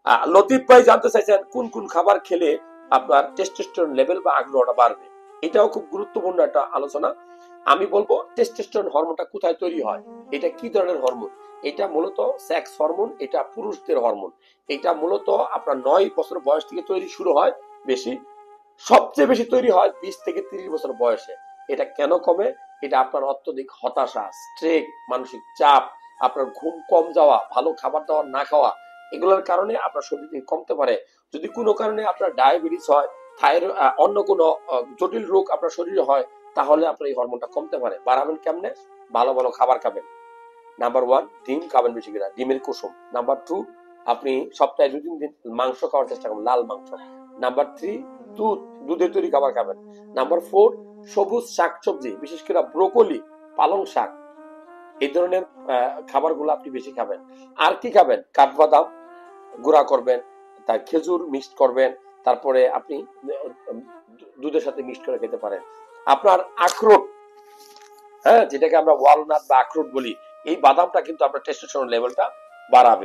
লতিফ ভাই জানতে চাইছেন কোন কোন খাবার খেলে আপনার টেস্টোস্টেরন লেভেল বা আগ্রহটা বাড়বে। এটাও খুব গুরুত্বপূর্ণ একটা আলোচনা। আমি বলবো টেস্টোস্টেরন হরমোনটা কোথায় তৈরি হয়, এটা কি ধরনের হরমোন। এটা মূলত সেক্স হরমোন, এটা পুরুষদের হরমোন। এটা মূলত আপনার 9 বছর বয়স থেকে তৈরি শুরু হয় বেশি, সবচেয়ে বেশি তৈরি হয় 20 থেকে 30 বছর বয়সে। এটা কেন কমে? এটা আপনার অত্যধিক হতাশা, স্ট্রেস, মানসিক চাপ, আপনার ঘুম কম যাওয়া, ভালো খাবার দাবার না খাওয়া, এগুলোর কারণে আপনার শরীর থেকে কমতে পারে। যদি কোনো কারণে আপনার ডায়াবেটিস হয়, থাইরয়েড, অন্য কোনো জটিল রোগ আপনার শরীরে হয়, তাহলে আপনার এই হরমোনটা কমতে পারে। বাড়াবেন কেমনে? ভালো ভালো খাবার খাবেন। নাম্বার 1, ডিম খাবেন বেশি করে, ডিমের কুসুম। নাম্বার 2, আপনি সপ্তাহে 2-3 দিন মাংস খাওয়ার চেষ্টা করবেন, লাল মাংস। নাম্বার 3, দুধ, দুধের তৈরি খাবার খাবেন। নাম্বার 4, সবুজ শাকসবজি, বিশেষ করে ব্রোকলি, পালং শাক, এই ধরনের খাবারগুলো আপনি বেশি খাবেন। আর কি খাবেন? কাঠবাদাম গুঁড়া করবেন, তার খেজুর মিক্সড করবেন, তারপরে আপনি দুধের সাথে মিক্সড করে খেতে পারেন। আপনার আখরোট, হ্যাঁ, যেটাকে আমরা ওয়ালনাট বা আখরোট বলি, এই বাদামটা কিন্তু আপনার টেস্টোস্টেরন লেভেলটা বাড়াবে।